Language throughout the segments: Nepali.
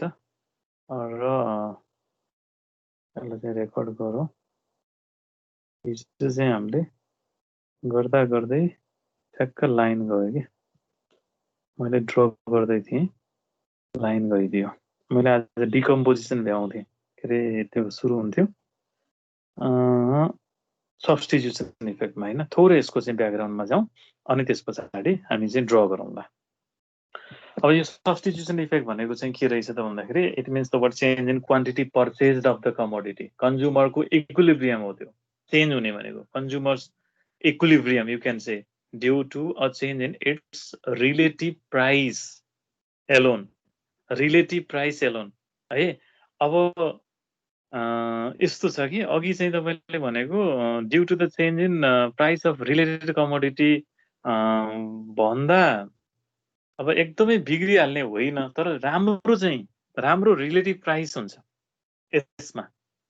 र यसलाई चाहिँ रेकर्ड गरौँ। हिजो चाहिँ हामीले गर्दा गर्दै ठ्याक्क लाइन गयो कि मैले ड्र गर्दै थिएँ, लाइन गइदियो। मैले आज डिकम्पोजिसन भ्याउँथेँ, के अरे त्यो सुरु हुन्थ्यो सब्स्टिट्युसन इफेक्टमा होइन। थोरै यसको चाहिँ ब्याकग्राउन्डमा जाउँ अनि त्यस पछाडि हामी चाहिँ ड्र गरौँला। अब यो सब्स्टिट्युसन इफेक्ट भनेको चाहिँ के रहेछ त भन्दाखेरि it means the word change in quantity purchased of the commodity. कन्ज्युमरको इक्विलिब्रियम हो त्यो चेन्ज हुने भनेको। Consumer's equilibrium you can say due to a change in its relative price alone, relative price alone है। अब यस्तो छ कि अघि चाहिँ तपाईँले भनेको due to the change in price of related commodity भन्दा अब एकदमै बिग्रिहाल्ने होइन, तर राम्रो रिलेटिभ प्राइस हुन्छ यसमा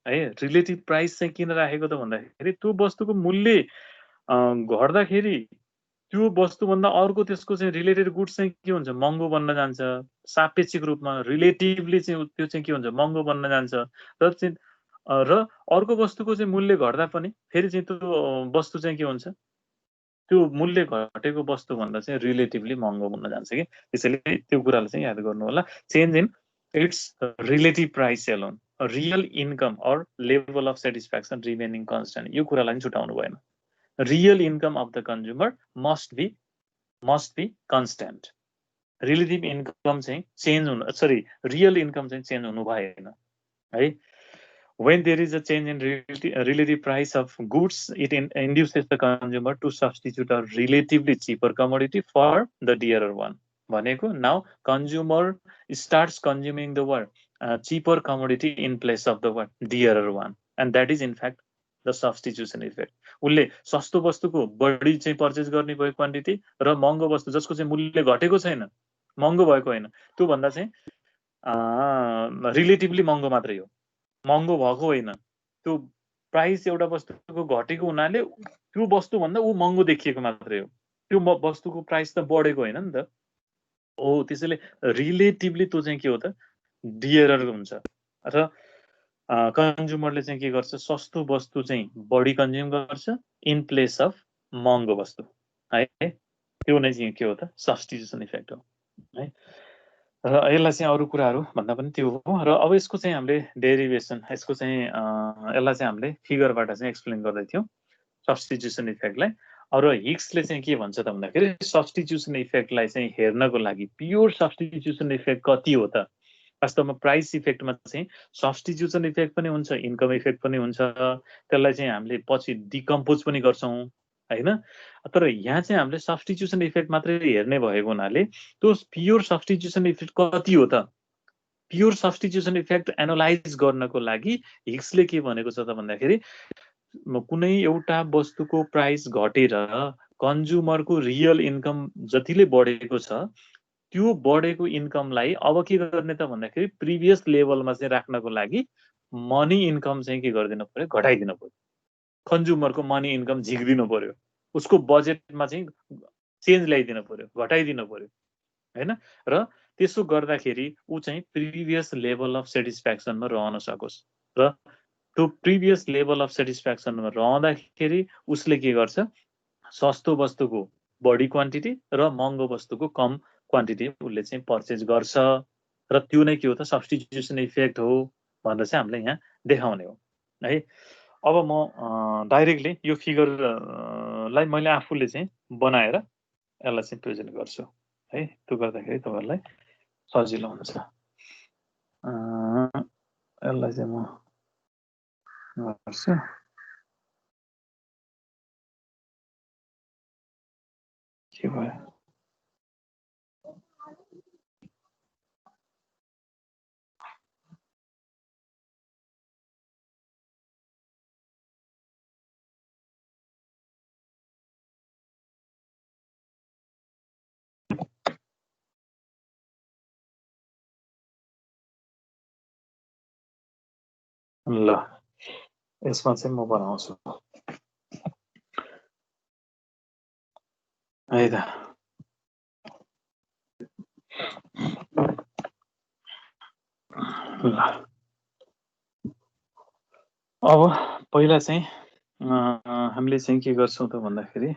है। रिलेटिभ प्राइस चाहिँ किन राखेको त भन्दाखेरि त्यो वस्तुको मूल्य घट्दाखेरि त्यो वस्तुभन्दा अर्को त्यसको चाहिँ रिलेटेड गुड्स चाहिँ के हुन्छ, महँगो बन्न जान्छ। सापेक्षिक रूपमा रिलेटिभली चाहिँ त्यो चाहिँ के हुन्छ, महँगो बन्न जान्छ। र अर्को वस्तुको चाहिँ मूल्य घट्दा पनि फेरि चाहिँ त्यो वस्तु चाहिँ के हुन्छ, त्यो मूल्य घटेको वस्तुभन्दा चाहिँ रिलेटिभली महँगो बन्न जान्छ कि। त्यसैले त्यो कुरालाई चाहिँ याद गर्नु होला। Change in its relative price alone, real income or level of satisfaction remaining constant, यो कुरालाई पनि छुटाउनु भएन। Real income of the consumer must be constant. Relative income चाहिँ चेन्ज हुनु, सरी रियल इन्कम चाहिँ चेन्ज हुनु भएन है। When there is a change in relative price of goods, it induces the consumer to substitute a relatively cheaper commodity for the dearer one. भनेको now consumer starts consuming the cheaper commodity in place of the dearer one, and that is in fact the substitution effect. उसले सस्तो वस्तुको बढी चाहिँ पर्चेज गर्ने भयो क्वान्टिटी, र महँगो वस्तु जसको चाहिँ मूल्य घटेको छैन, महँगो भएको होइन, त्यो भन्दा चाहिँ रिलेटिभली महँगो मात्रै हो, महँगो भएको होइन। त्यो प्राइस एउटा वस्तुको घटेको हुनाले त्यो वस्तुभन्दा ऊ महँगो देखिएको मात्रै हो, त्यो वस्तुको प्राइस त बढेको होइन नि त हो। त्यसैले रिलेटिभली त्यो चाहिँ के हो त, डियरर हुन्छ। र कन्ज्युमरले चाहिँ के गर्छ, सस्तो वस्तु चाहिँ बढी कन्ज्युम गर्छ इन प्लेस अफ महँगो वस्तु है। त्यो नै चाहिँ के हो त, सब्स्टिट्युसन इफेक्ट हो है। र यसलाई चाहिँ अरू कुराहरू भन्दा पनि त्यो हो। र अब यसको चाहिँ हामीले डेरिभेसन, यसको चाहिँ यसलाई चाहिँ हामीले फिगरबाट चाहिँ एक्सप्लेन गर्दै थियौँ सब्स्टिट्युसन इफेक्टलाई। र हिग्सले चाहिँ के भन्छ त भन्दाखेरि सब्स्टिट्युसन इफेक्टलाई चाहिँ हेर्नको लागि प्योर सब्स्टिट्युसन इफेक्ट कति हो त, वास्तवमा प्राइस इफेक्टमा चाहिँ सब्स्टिट्युसन इफेक्ट पनि हुन्छ, इन्कम इफेक्ट पनि हुन्छ। त्यसलाई चाहिँ हामीले पछि डिकम्पोज पनि गर्छौँ होइन। तर यहाँ चाहिँ हामीले सब्स्टिट्युसन इफेक्ट मात्रै हेर्ने भएको हुनाले त्यो प्योर सब्स्टिट्युसन इफेक्ट कति हो त, प्योर सब्स्टिट्युसन इफेक्ट एनालाइज गर्नको लागि हिग्सले के भनेको छ त भन्दाखेरि कुनै एउटा वस्तुको प्राइस घटेर कन्ज्युमरको रियल इन्कम जतिले बढेको छ, त्यो बढेको इन्कमलाई अब के गर्ने त भन्दाखेरि प्रिभियस लेभलमा चाहिँ राख्नको लागि मनी इन्कम चाहिँ के गरिदिनु पर्यो, घटाइदिनु पर्यो। कन्ज्युमरको मनी इन्कम झिक्दिनु पर्यो, उसको बजेटमा चाहिँ चेन्ज ल्याइदिनु पर्यो, घटाइदिनु पर्यो होइन। र त्यसो गर्दाखेरि ऊ चाहिँ प्रिभियस लेभल अफ सेटिस्फ्याक्सनमा रहन सकोस्। र त्यो प्रिभियस लेभल अफ सेटिस्फ्याक्सनमा रहँदाखेरि उसले के गर्छ, सस्तो वस्तुको बढी क्वान्टिटी र महँगो वस्तुको कम क्वान्टिटी उसले चाहिँ पर्चेज गर्छ। र त्यो नै के हो त, सब्स्टिट्युसन इफेक्ट हो भनेर चाहिँ हामीले यहाँ देखाउने हो है। अब म डाइरेक्टली यो फिगरलाई मैले आफूले चाहिँ बनाएर यसलाई चाहिँ प्रेजेन्ट गर्छु है। त्यो गर्दाखेरि तपाईँहरूलाई सजिलो हुन्छ। यसलाई चाहिँ म गर्छु। के भयो, ल यसमा चाहिँ म बनाउँछु है त। ल अब पहिला चाहिँ हामीले चाहिँ के गर्छौं त भन्दाखेरि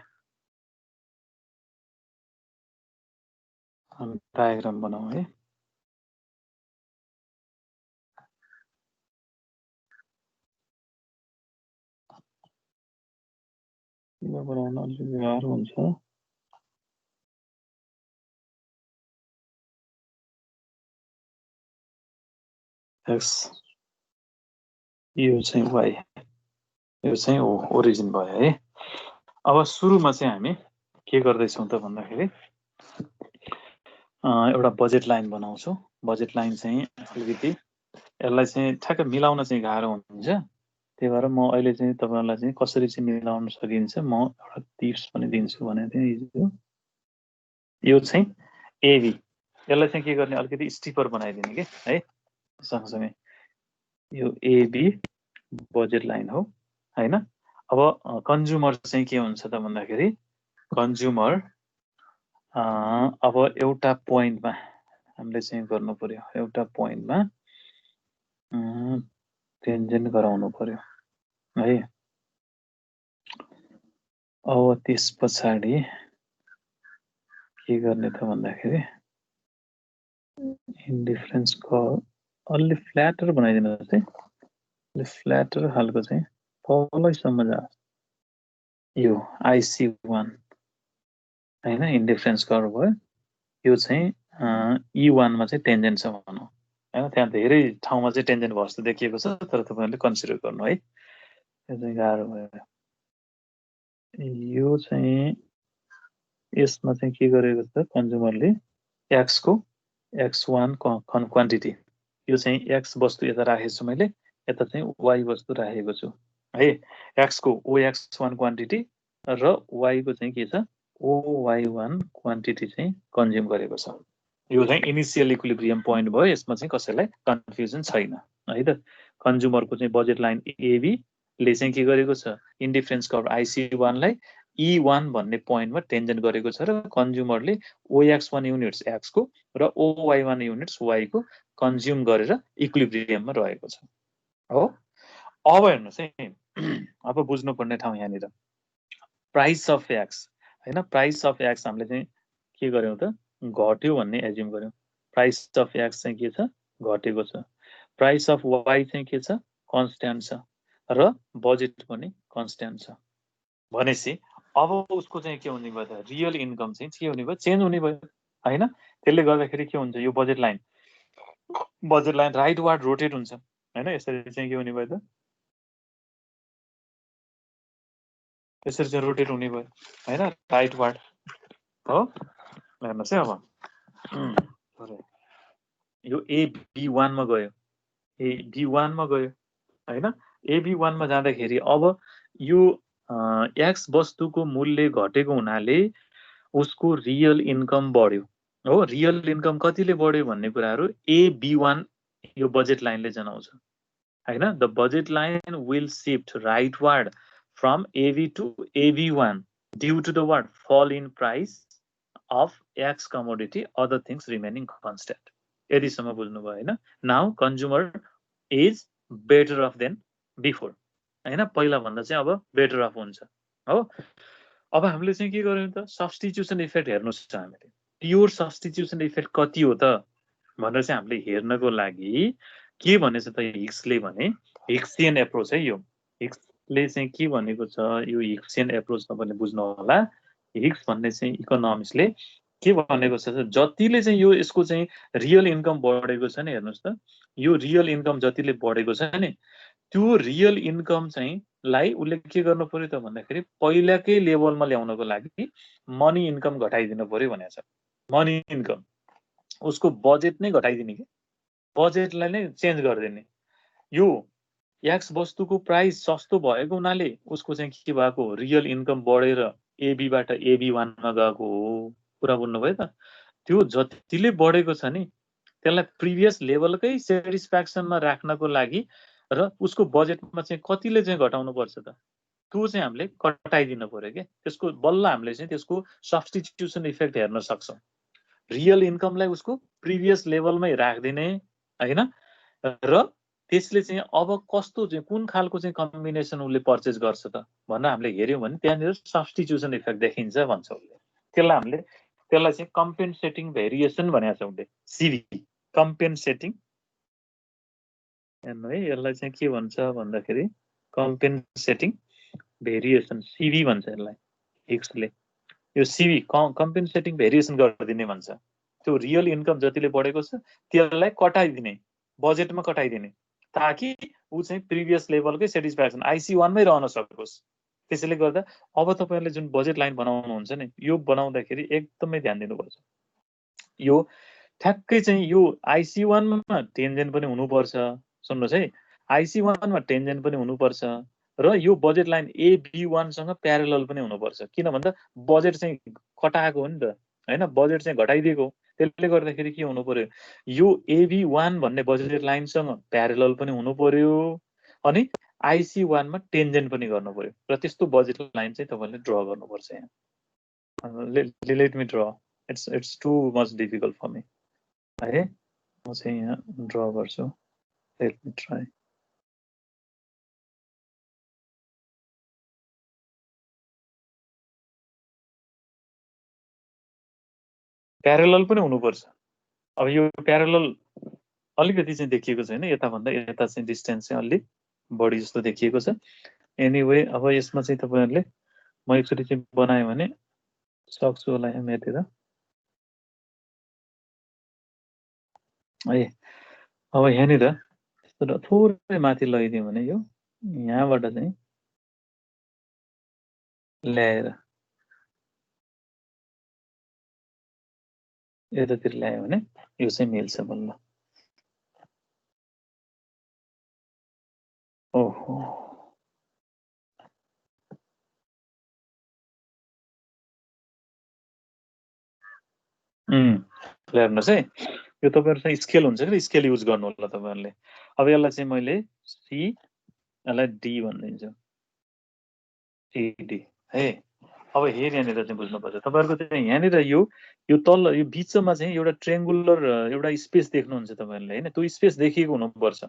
डायग्राम बनाऊ है। यो बनाउन अलिक गाह्रो हुन्छ। एक्स यो चाहिँ वाइ यो चाहिँ ओरिजिन भयो है। अब सुरुमा चाहिँ हामी के गर्दैछौँ त भन्दाखेरि एउटा बजेट लाइन बनाउँछौँ। बजेट लाइन चाहिँ अलिकति यसलाई चाहिँ ठ्याक्क मिलाउन चाहिँ गाह्रो हुन्छ। त्यही भएर म अहिले चाहिँ तपाईहरुलाई चाहिँ कसरी चाहिँ मिलाउन सकिन्छ म एउटा टिप्स पनि दिन्छु भनेको थिएँ हिजो। यो चाहिँ एबी यसलाई चाहिँ के गर्ने अलिकति स्टिपर बनाइदिने के है। सँगसँगै यो एबी बजेट लाइन हो हैन। अब कन्ज्युमर चाहिँ के हुन्छ त भन्दाखेरि कन्ज्युमर अब एउटा पोइन्टमा हामीले चाहिँ गर्नु पर्यो। एउटा पोइन्टमा टेन्जेन्ट गराउनु पर्यो है। अब त्यस पछाडि के गर्ने त भन्दाखेरि इन्डिफरेन्स कर्व अलि फ्ल्याटर बनाइदिनुहोस् है। अलि फ्ल्याटर खालको चाहिँ तलैसम्म जाओस्। यो IC1 हैन इन्डिफरेन्स कर्व भयो। यो चाहिँ E1 मा चाहिँ टेन्जेन्ट छ भनौँ हैन। त्यहाँ धेरै ठाउँमा चाहिँ टेन्जेन्ट भएको जस्तो देखिएको छ तर तपाईहरुले कन्सिडर गर्नु है। यो चाहिँ गाह्रो भयो। यो चाहिँ यसमा चाहिँ के गरेको छ कन्ज्युमरले x को x1 क्वान्टिटी यो चाहिँ x वस्तु यता राखेको छु मैले, यता चाहिँ y वस्तु राखेको छु है। x को OX1 क्वान्टिटी र y को चाहिँ के छ OY1 क्वान्टिटी चाहिँ कन्ज्युम गरेको छ। यो चाहिँ इनिशियल इक्विलिब्रियम पोइन्ट भयो। यसमा चाहिँ कसैलाई कन्फ्युजन छैन है त। कन्ज्युमरको चाहिँ बजेट लाइन एबी ले चाहिँ के गरेको छ इन्डिफरेन्स कर्व IC1 लाई E1 भन्ने पोइन्टमा टेन्जेन्ट गरेको छ र कन्ज्युमरले OX1 युनिट्स x को र OY1 युनिट्स y को कन्ज्युम गरेर इक्विलिब्रियममा रहेको छ हो। अब हेर्नुस् है अब बुझ्नुपर्ने ठाउँ यहाँनिर प्राइस अफ x हैन। प्राइस अफ x हामीले चाहिँ के गर्यौं त घट्यो भन्ने एज्युम गर्यौं। प्राइस अफ x चाहिँ के छ घटेको छ। प्राइस अफ y चाहिँ के छ कन्स्ट्यान्ट छ र बजेट पनि कन्स्ट्यान्ट छ भनेपछि अब उसको चाहिँ के हुने भयो त रियल इन्कम चाहिँ के हुने भयो चेन्ज हुने भयो हैन। त्यसले गर्दाखेरि के हुन्छ यो बजेट लाइन राइटवार्ड रोटेट हुन्छ हैन। यसरी चाहिँ के हुने भयो त यसरी चाहिँ रोटेट हुने भयो हैन राइटवार्ड हो। हेर्नुस् है अब यो AB1 मा गयो AB1 मा गयो हैन। AB1 मा जाँदाखेरि अब यो x वस्तुको मूल्य घटेको हुनाले उसको रियल इन्कम बढ्यो हो। रियल इन्कम कतिले बढ्यो भन्ने कुराहरु AB1 यो बजेट लाइनले जनाउँछ हैन। The budget line will shift rightward from AB to AB1 due to the what fall in price of x commodity other things remaining constant. यदिसम्म बुझ्नुभयो हैन। Now consumer is better off than before हैन। पहिला भन्दा चाहिँ अब बेटर अफ हुन्छ हो। अब हामीले चाहिँ के गर्यौं त सब्स्टिट्युसन इफेक्ट हेर्नुस् छ हामीले। प्योर सब्स्टिट्युसन इफेक्ट कति हो त भनेर चाहिँ हामीले हेर्नको लागि के भनेछ त हिक्सले भने हिक्सियन एप्रोच है। यो हिक्सले चाहिँ के भनेको छ यो हिक्सियन एप्रोच तपाईले बुझ्नु होला। हिक्स भन्ने चाहिँ इकोनोमिक्सले के भनेको छ जतिले चाहिँ यो यसको चाहिँ रियल इन्कम बढेको छ नि हेर्नुस् त यो रियल इन्कम जतिले बढेको छ नि त्यो रियल इन्कम चाहिँ लाई उले के गर्नु पर्यो त भन्दाखेरि पहिलाकै लेभलमा ल्याउनको लागि मनी इन्कम घटाइदिनु पर्यो भनेको छ। मनी इन्कम उसको बजेट नै घटाइदिने के बजेटलाई नै चेन्ज गरिदिने। यो एक्स वस्तुको प्राइस सस्तो भएको हुनाले उसको चाहिँ के भएको रियल इन्कम बढेर एबी बाट AB1 मा गएको हो। कुरा बुझ्नुभयो त। त्यो जतिले बढेको छ नि त्यसलाई प्रिभियस लेभलकै सेटिस्फ्याक्सनमा राख्नको लागि र उसको बजेटमा चाहिँ कतिले चाहिँ घटाउनु पर्छ त त्यो चाहिँ हामीले कटाइदिनु पर्यो के। त्यसको बल्ल हामीले चाहिँ त्यसको सब्स्टिट्युसन इफेक्ट हेर्न सक्छौं। रियल इन्कमलाई उसको प्रिभियस लेभलमै राख्दिने हैन र त्यसले चाहिँ अब कस्तो चाहिँ कुन खालको चाहिँ कम्बिनेसन उसले पर्चेज गर्छ त भनेर हामीले हेर्यौँ भने त्यहाँनिर सब्स्टिट्युसन इफेक्ट देखिन्छ भन्छ उसले। त्यसलाई चाहिँ कम्पेन्सेटिङ भेरिएसन भनेको छ उसले, सिभी कम्पेन्सेटिङ। हेर्नु है, यसलाई चाहिँ के भन्छ भन्दाखेरि कम्पेन्सेटिङ भेरिएसन, सिभी भन्छ यसलाई हिग्सले। यो सिभी कम्पेन्सेटिङ भेरिएसन गरिदिने भन्छ। त्यो रियल इन्कम जतिले बढेको छ त्यसलाई कटाइदिने, बजेटमा कटाइदिने, ताकि ऊ चाहिँ प्रिभियस लेभलकै सेटिस्फ्याक्सन IC1 मै रहन सकोस्। त्यसैले गर्दा अब तपाईहरुले जुन बजेट लाइन बनाउनुहुन्छ नि, यो बनाउँदाखेरि एकदमै ध्यान दिनुपर्छ। यो ठ्याक्कै चाहिँ यो IC1 मा टेन्जेन्ट पनि हुनुपर्छ। सुन्नुहोस् है, IC1 मा टेन्जेन्ट पनि हुनुपर्छ र यो बजेट लाइन AB1 सँग प्यारलल पनि हुनुपर्छ। किन भन्दा बजेट चाहिँ कटाएको हो नि त हैन, बजेट चाहिँ घटाइदिएको। त्यसले गर्दाखेरि के हुनु पर्यो, यो AB1 भन्ने बजेट लाइनसँग प्यारलल पनि हुनु पर्यो अनि IC1 मा टेन्जेन्ट पनि गर्नु पर्यो र त्यस्तो बजेट लाइन चाहिँ तपाईले ड्रा गर्नुपर्छ। यहाँ let me draw, it's too much difficult for me है। म चाहिँ यहाँ ड्रा गर्छु, लेट मी ट्राई। प्यारलल पनि हुनुपर्छ। अब यो प्यारलल अलिकति चाहिँ देखिएको छैन, यताभन्दा यता चाहिँ डिस्टेन्स चाहिँ अलि बढी जस्तो देखिएको छ। एनीवे अब यसमा चाहिँ तपाईहरुले म यसरी चाहिँ बनाएँ भने सक्छु होला यहाँ यतिर है। अब यहाँनिर थोरै माथि लैदिएँ भने यो यहाँबाट चाहिँ ल्याएर यतातिर ल्यायो भने यो चाहिँ मिल्छ बल्ल। ओहो, हेर्नुहोस् है, यो तपाईहरुसँग स्केल हुन्छ कि स्केल युज गर्नु होला तपाईहरुले। अब यसलाई चाहिँ मैले C, यसलाई D भनिदिन्छु, CD है। अब हेर यहाँनिर चाहिँ बुझ्नुपर्छ तपाईहरुको चाहिँ यहाँनिर यो तल यो बीचमा चाहिँ एउटा ट्रायंगुलर एउटा स्पेस देख्नुहुन्छ तपाईहरुले हैन, त्यो स्पेस देखिएको हुनुपर्छ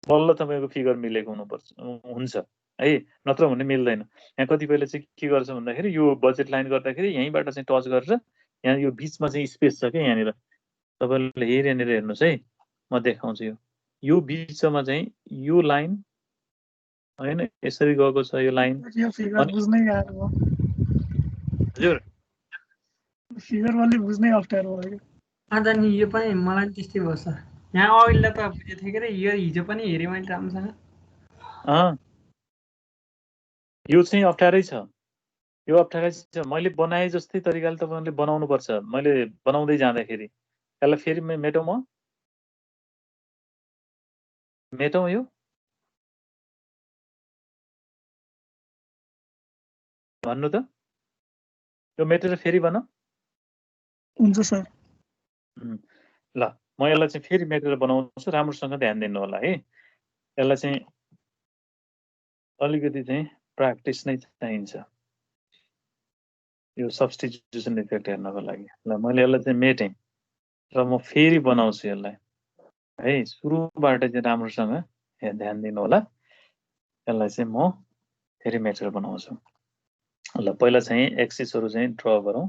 बल्ल तपाईको फिगर मिलेको हुनुपर्छ हुन्छ है, नत्र भने मिल्दैन। यहाँ कतिपयले चाहिँ के गर्छ भन्दाखेरि यो बजेट लाइन गर्दाखेरि यहीँबाट चाहिँ टच गरेर यहाँ यो बीचमा चाहिँ स्पेस छ के यहाँनिर तपाईहरुले हेर यहाँनिर हेर्नुस् है, म देखाउँछु। यो बीचमा चाहिँ यो लाइन हैन यसरी गएको छ यो लाइन। यो फिगर बुझ्नै गाह्रो हो। हजुर फिगर वाली बुझ्नै अप्ठ्यारो भयो। अन्त नि यो पनि मलाई त्यस्तै भयो सर। यहाँ अघिल्लो त बुझेको थिएँ कि यो हिजो पनि हेरेँ मैले राम्रोसँग। यो चाहिँ अप्ठ्यारै छ, यो अप्ठ्यारै छ। मैले बनाए जस्तै तरिकाले तपाईहरुले बनाउनु पर्छ। मैले बनाउँदै जाँदाखेरि यसलाई फेरि मेटौँ, म मेटौँ यो भन्नु त, यो मेटेर फेरि बनाऊ हुन्छ सर। ल म यसलाई चाहिँ फेरि मेटेर बनाउँछु, राम्रोसँग ध्यान दिनु होला है। यसलाई चाहिँ अलिकति चाहिँ प्र्याक्टिस नै चाहिन्छ यो सब्स्टिट्युसन इफेक्ट हेर्नको लागि। ल मैले यसलाई चाहिँ मेटेँ र म फेरि बनाउँछु यसलाई है। सुरुबाट चाहिँ राम्रोसँग ध्यान दिनु होला। यसलाई चाहिँ म फेरि मेटेर बनाउँछु। ल पहिला चाहिँ एक्सिसहरु चाहिँ ड्रा गरौँ।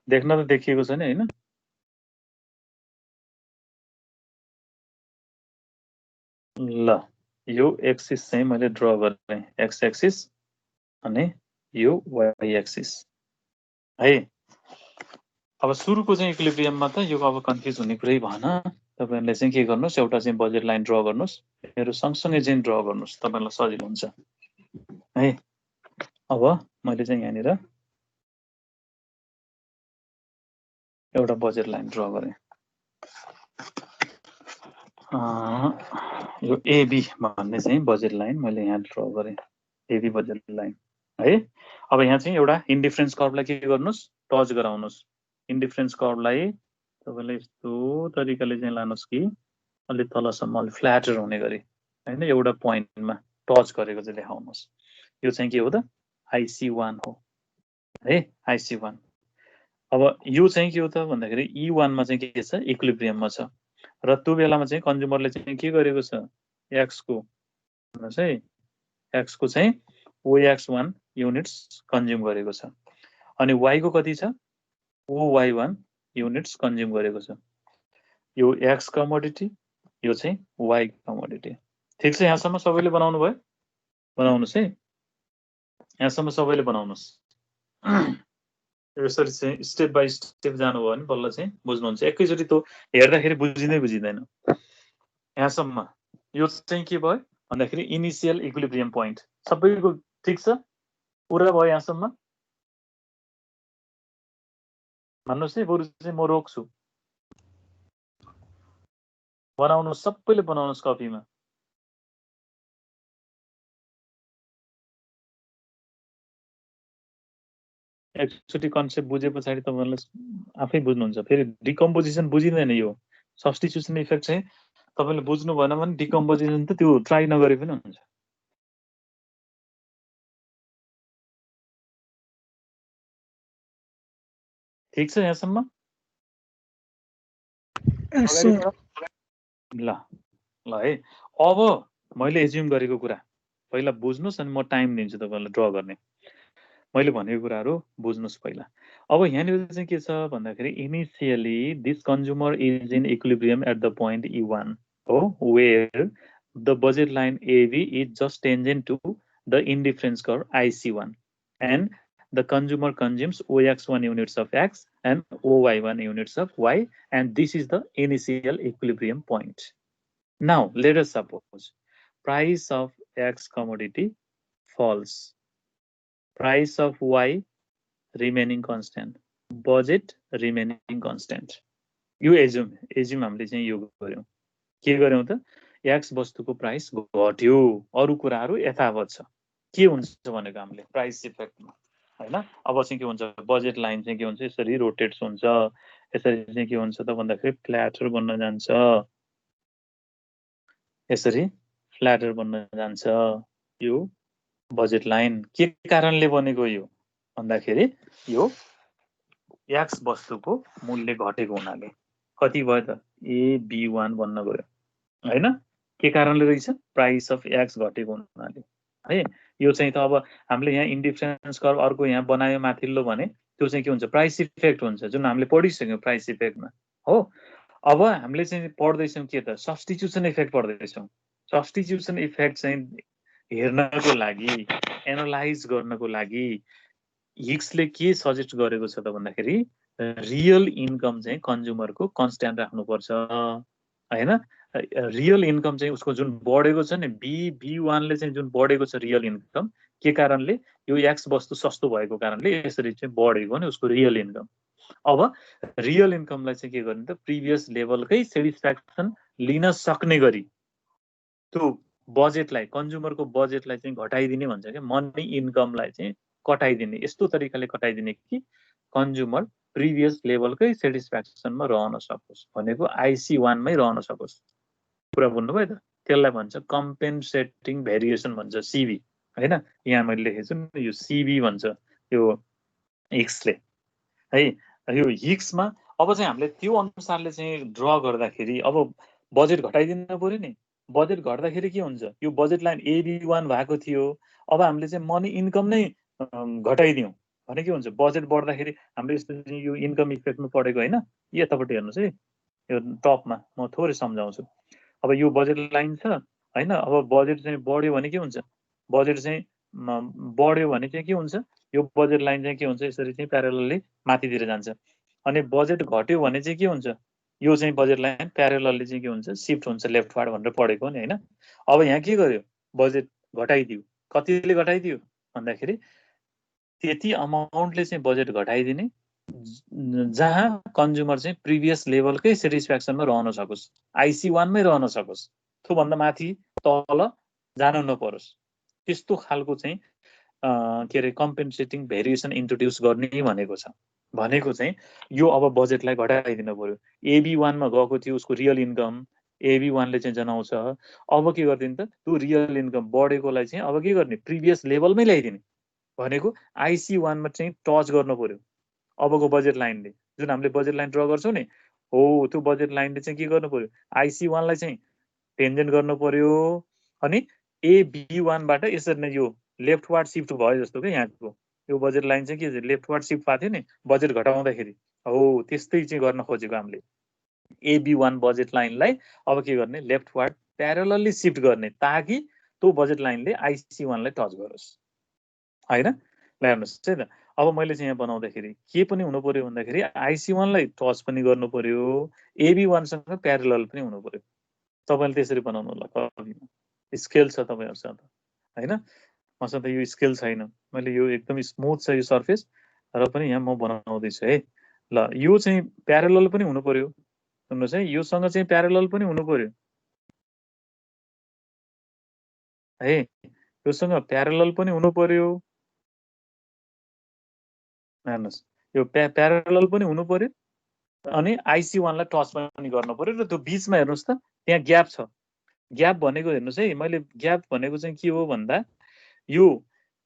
देख्न त देखिएको छ नि हैन? ल यो एक्सिस चाहिँ मैले ड्रा गरेँ, एक्स एक्सिस अनि यो वाई एक्सिस है। अब सुरुको चाहिँ इक्विलिब्रियममा त यो अब कन्फ्युज हुने कुरै भएन। तपाईहरुले चाहिँ के गर्नुस्, एउटा चाहिँ बजेट लाइन ड्रा गर्नुस्, मेरो सँगसँगै चाहिँ ड्रा गर्नुस्, तपाईहरुलाई सजिलो हुन्छ है। अब मैले चाहिँ यहाँनिर एउटा बजेट लाइन ड्रा गरेँ। यो AB भन्ने चाहिँ बजेट लाइन मैले यहाँ ड्रा गरेँ, AB बजेट लाइन है। अब यहाँ चाहिँ एउटा इन्डिफरेन्स कर्वलाई के गर्नुस्, टच गराउनुस्। इन्डिफरेन्स कर्वलाई तपाईले यस्तो तरिकाले चाहिँ लानुस् कि अलि तलसम्म अलि फ्ल्याटर हुने गरी हैन, एउटा पोइन्टमा टच गरेको चाहिँ देखाउनुस्। यो चाहिँ के हो त, IC1 हो है, IC1। अब यो चाहिँ के हो त भन्दाखेरि E1 मा चाहिँ के छ इक्विलिब्रियममा छ र त्यो बेलामा चाहिँ कन्ज्युमरले चाहिँ के गरेको छ x को भन्नुस् है x को चाहिँ OX1 युनिट्स कन्ज्युम गरेको छ अनि y को कति छ OY1 युनिट्स कन्ज्युम गरेको छ यो x कमोडिटी यो चाहिँ y कमोडिटी ठीक छ यहाँसम्म सबैले बनाउनु भयो बनाउनुस् है यहाँसम्म सबैले बनाउनुस् यसरी चाहिँ स्टेप बाइ स्टेप जानुभयो भने बल्ल चाहिँ बुझ्नुहुन्छ एकैचोटि त्यो हेर्दाखेरि बुझिँदैन यहाँसम्म यो चाहिँ के भयो भन्दाखेरि इनिशियल इक्विलिब्रियम पोइन्ट सबैको ठीक छ पुरा भयो यहाँसम्म भन्नुस् है बरु चाहिँ म रोक्छु बनाउनुस् सबैले बनाउनुस् कपीमा एकचोटि कन्सेप्ट बुझे पछाडि तपाईहरुले आफै बुझ्नुहुन्छ फेरि डिकम्पोजिसन बुझिदैन यो सब्स्टिट्युसन इफेक्ट चाहिँ तपाईले बुझ्नु भएन भने डिकम्पोजिसन त त्यो ट्राई नगरे पनि हुन्छ ठीक छ यहाँसम्म ल ल है अब मैले एज्युम गरेको कुरा पहिला बुझ्नुस् अनि म टाइम दिन्छु तपाईहरुलाई ड्र गर्ने मैले भनेको कुराहरु बुझ्नुस् पहिला अब यहाँनिर चाहिँ के छ भन्दाखेरि initially this consumer is in equilibrium at the point E1 हो where the budget line AB is just tangent to the indifference curve IC1 and the consumer consumes OX1 units of X and OY1 units of Y, and this is the initial equilibrium point. Now, let us suppose price of X commodity falls, price of Y remaining constant, budget remaining constant. You assume हामीले चाहिँ यो गर्यौं के गर्यौं त X वस्तुको प्राइस घट्यो अरु कुराहरु यथावत छ के हुन्छ भनेको हामीले प्राइस इफेक्टमा हैन अब चाहिँ के हुन्छ बजेट लाइन चाहिँ के हुन्छ यसरी रोटेट्स हुन्छ यसरी चाहिँ के हुन्छ त भन्दाखेरि फ्ल्याटर बन्न जान्छ यसरी फ्ल्याटर बन्न जान्छ यो बजेट लाइन के कारणले बनेको यो भन्दाखेरि यो X वस्तुको मूल्य घटेको हुनाले कति भयो त AB1 बन्न गयो हैन के कारणले रहेछ प्राइस अफ X घटेको हुनाले है यो चाहिँ त अब हामीले यहाँ इन्डिफरेन्स कर्भ अर्को यहाँ बनायो माथिल्लो भने त्यो चाहिँ के हुन्छ प्राइस इफेक्ट हुन्छ जुन हामीले पढिसक्यौं प्राइस इफेक्टमा हो अब हामीले चाहिँ पढ्दैछौं के त सब्स्टिट्युसन इफेक्ट पढ्दैछौं सब्स्टिट्युसन इफेक्ट चाहिँ हेर्नको लागि एनालाइज गर्नको लागि हिग्सले के सजेस्ट गरेको छ त भन्दाखेरि रियल इन्कम चाहिँ कन्ज्युमरको कन्स्ट्यान्ट राख्नुपर्छ हैन रियल इन्कम चाहिँ उसको जुन बढेको छ नि B1 ले चाहिँ जुन बढेको छ रियल इन्कम के कारणले यो X वस्तु सस्तो भएको कारणले यसरी चाहिँ बढेको नि उसको रियल इन्कम अब रियल इन्कमलाई चाहिँ के गर्ने त प्रिभियस लेभलकै सेटिस्फ्याक्सन लिन सक्ने गरी त्यो बजेटलाई कन्ज्युमरको बजेटलाई चाहिँ घटाइदिने भन्छ के मनी इन्कमलाई चाहिँ कटाइदिने यस्तो तरिकाले कटाइदिने कि कन्ज्युमर प्रिभियस लेभलकै सेटिस्फ्याक्सनमा रहन सकोस् भनेको IC1 मै रहन सकोस् कुरा बुझ्नुभयो त त्यसलाई भन्छ कम्पेन्सेटिङ भेरिएसन भन्छ CB हैन यहाँ मैले लेखेछु नि यो CB भन्छ यो हिग्सले है यो हिग्समा अब चाहिँ हामीले त्यो अनुसारले चाहिँ ड्र गर्दाखेरि अब बजेट घटाइदिन पर्यो नि बजेट घट्दाखेरि के हुन्छ यो बजेट लाइन AB1 भएको थियो अब हामीले चाहिँ मनी इन्कम नै घटाइदियौं भने के हुन्छ बजेट बढ्दाखेरि हामीले यस्तो यो इन्कम इफेक्टमा पढेको हैन यतापट्टि हेर्नुस् है यो टपमा म थोरै सम्झाउँछु अब यो बजेट लाइन छ हैन अब बजेट चाहिँ बढ्यो भने के हुन्छ बजेट चाहिँ बढ्यो भने चाहिँ के हुन्छ यो बजेट लाइन चाहिँ के हुन्छ यसरी चाहिँ प्यारेलली माथितिर जान्छ अनि बजेट घट्यो भने चाहिँ के हुन्छ यो चाहिँ बजेट लाइन प्यारेलली चाहिँ के हुन्छ शिफ्ट हुन्छ लेफ्टवार्ड भनेर पढेको नि हैन अब यहाँ के गर्यो बजेट घटाइदियो कतिले घटाइदियो भन्दाखेरि त्यति अमाउन्टले चाहिँ बजेट घटाइदिने जहाँ कन्ज्युमर चाहिँ प्रिभियस लेभलकै सेटिस्फ्याक्सनमा रहन सकोस् IC1 मै रहन सकोस् त्यो भन्दा माथि तल जान नपरोस् त्यस्तो खालको चाहिँ के रे कम्पेन्सेटिङ भेरिएसन इन्ट्रोड्युस गर्ने भनेको चाहिँ यो अब बजेटलाई घटाइदिन पर्यो AB1 मा गएको थियो उसको रियल इन्कम AB1 ले चाहिँ जनाउँछ अब के गर्दिन त त्यो रियल इन्कम बढेकोलाई चाहिँ अब के गर्ने प्रिभियस लेभलमै ल्याइदिने भनेको IC1 मा चाहिँ टच गर्न पर्यो अबको बजेट लाइनले जुन हामीले बजेट लाइन ड्र गर्छौँ नि हो त्यो बजेट लाइनले चाहिँ के गर्नु पर्यो IC1 लाई चाहिँ टेन्जेन्ट गर्नु पर्यो अनि AB1 बाट यसरी नै यो लेफ्टवार्ड शिफ्ट भयो जस्तो के यहाँको यो बजेट लाइन चाहिँ के लेफ्टवार्ड शिफ्ट भएको थियो नि बजेट घटाउँदाखेरि हो त्यस्तै चाहिँ गर्न खोजेको हामीले AB1 बजेट लाइनलाई अब के गर्ने लेफ्टवार्ड प्यारलली शिफ्ट गर्ने ताकि त्यो बजेट लाइनले IC1 लाई टच गरोस् हैन ल हेर्नुस् है त अब मैले चाहिँ यहाँ बनाउँदाखेरि के पनि हुनु पर्यो भन्दाखेरि IC1 लाई टच पनि गर्नु पर्यो AB1 सँग प्यारलल पनि हुनु पर्यो तपाईले त्यसरी बनाउनु होला कपीमा स्केल छ तपाईहरुसँग हैन मसँग त यो स्केल छैन मैले यो एकदम स्मुथ छ यो सर्फेस र पनि यहाँ म बनाउँदै छु है ल यो चाहिँ प्यारलल पनि हुनु पर्यो सुन्नुस् है यो सँग चाहिँ प्यारलल पनि हुनु पर्यो है यो सँग प्यारलल पनि हुनु पर्यो हेर्नुस् यो प्यारलल पनि हुनु पर्यो अनि IC1 लाई टच पनि गर्नु पर्यो र त्यो बीचमा हेर्नुस् त त्यहाँ ग्याप छ ग्याप भनेको हेर्नुस् है मैले ग्याप भनेको चाहिँ के हो भन्दा यो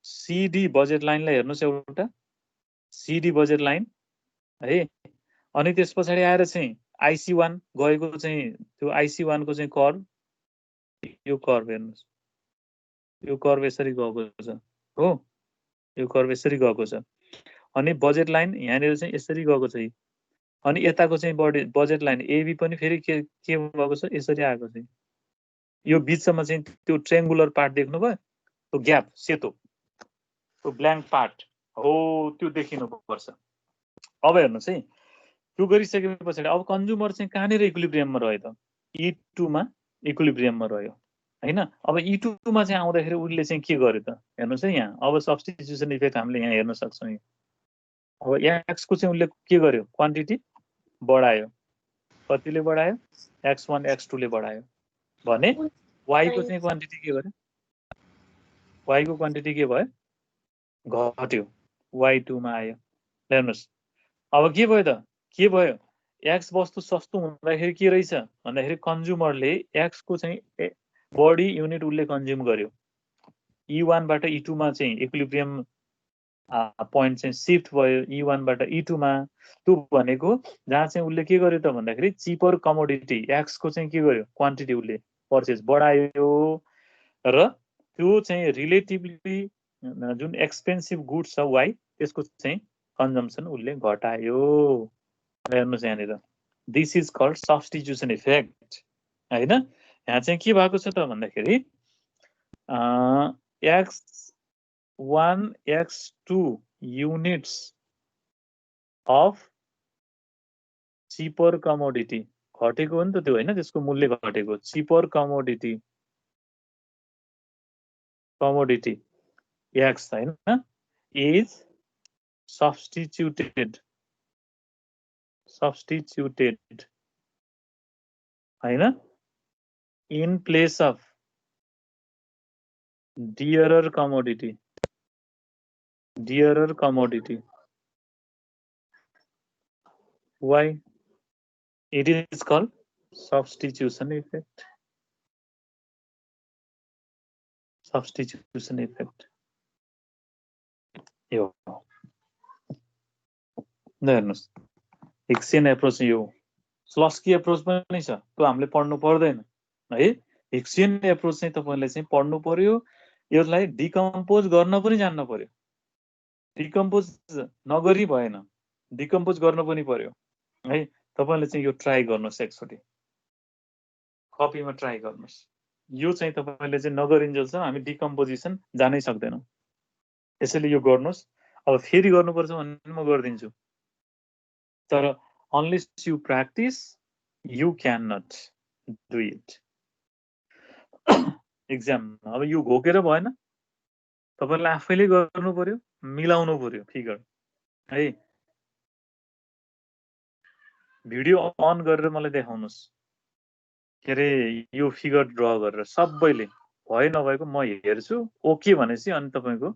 CD बजेट लाइनलाई हेर्नुस् एउटा CD बजेट लाइन है अनि त्यसपछि आएर चाहिँ IC1 गएको चाहिँ त्यो IC1 को चाहिँ कर्व यो कर्व हेर्नुस् यो कर्व यसरी गएको छ हो यो कर्व यसरी गएको छ अनि बजेट लाइन यहाँनिर चाहिँ यसरी गएको छ अनि यताको चाहिँ बजेट लाइन AB पनि फेरि के भएको छ यसरी आएको छ यो बीचमा चाहिँ त्यो ट्रायंगुलर पार्ट देख्नुभयो त्यो ग्याप सेतो त्यो ब्ल्याङ्क पार्ट हो त्यो देखिनु पर्छ अब हेर्नुस् है त्यो गरिसकेपछि अब कन्ज्युमर चाहिँ कहाँनिर इक्विलिब्रियममा रह्यो त E2 मा इक्विलिब्रियममा रह्यो हैन अब E2 मा चाहिँ आउँदाखेरि उले चाहिँ के गर्यो त हेर्नुस् है यहाँ अब सब्स्टिट्युसन इफेक्ट हामीले यहाँ हेर्न सक्छौं अब x को चाहिँ उले के गर्यो क्वान्टिटी बढायो कतिले बढायो x1 x2 ले बढायो भने y को चाहिँ क्वान्टिटी के गर्यो y को क्वान्टिटी के भयो घट्यो y2 मा आयो हेर्नुस् अब के भयो त के भयो x वस्तु सस्तो हुँदाखेरि के रहेछ भन्दाखेरि कन्ज्युमरले x को चाहिँ बढी युनिट उले कन्ज्युम गर्यो E1 बाट E2 मा चाहिँ इक्विलिब्रियम पोइन्ट चाहिँ शिफ्ट भयो E1 बाट E2 मा त्यो भनेको जहाँ चाहिँ उले के गर्यो त भन्दाखेरि चिपर कमोडिटी x को चाहिँ के गर्यो क्वान्टिटी उले पर्चेज बढायो र त्यो चाहिँ रिलेटिभली जुन एक्सपेन्सिभ गुड्स छ y त्यसको चाहिँ कन्जम्पसन उले घटायो हेर्नुस् यहाँनिर this is called substitution effect हैन यहाँ चाहिँ के भएको छ त भन्दाखेरि x1 x2 units of cheaper commodity घटेको हो नि त त्यो हैन त्यसको मूल्य घटेको cheaper commodity x हैन is substituted हैन in place of dearer commodity why it is called substitution effect यो हेर्नुस् हिक्सियन एप्रोच यो स्लस्की एप्रोच पनि छ त्यो हामीले पढ्नु पर्दैन है हिक्सियन एप्रोच चाहिँ तपाईले चाहिँ पढ्नु पर्यो यसलाई डिकम्पोज गर्न पनि जान्न पर्यो डिकम्पोज नगरी भएन डिकम्पोज गर्न पनि पर्यो है तपाईले चाहिँ यो ट्राई गर्नुस् एकचोटी कपीमा ट्राई गर्नुस् यो चाहिँ तपाईले चाहिँ नगरिन्जेलसम्म हामी डिकम्पोजिसन जानै सक्दैनौं यसैले यो गर्नुस् अब फेरि गर्नुपर्छ भने म गर्दिन्छु तर unless you practice you cannot do it exam अब यो घोकेर भएन तपाईले आफैले गर्नु पर्यो मिलाउनु पर्यो फिगर है भिडियो अन गरेर मलाई देखाउनुस् के रे यो फिगर ड्रा गरेर सबैले भए नभएको म हेर्छु ओके भनेपछि अनि तपाईको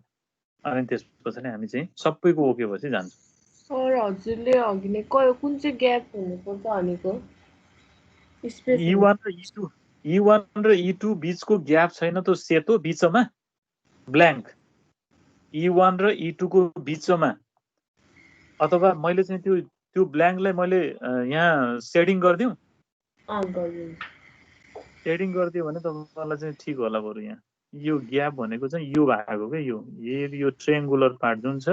अनि त्यसपछि नै हामी चाहिँ सबैको ओके भएपछि जान्छौं सर हजुरले अघि नै कुन चाहिँ ग्याप हुनुपर्छ भनेको स्पेस E1 र E2 बीचको ग्याप छैन त्यो सेतो बीचमा ब्ल्याङ्क E1 र E2 को बीचमा अथवा मैले चाहिँ त्यो ब्ल्याङ्कलाई मैले यहाँ सेडिङ गरिदिउँ गरिदिनु सेडिङ गरिदियो भने तपाईँलाई चाहिँ ठिक होला बरु यहाँ यो ग्याप भनेको चाहिँ यो भएको क्या यो ट्रेङ्गुलर पार्ट जुन छ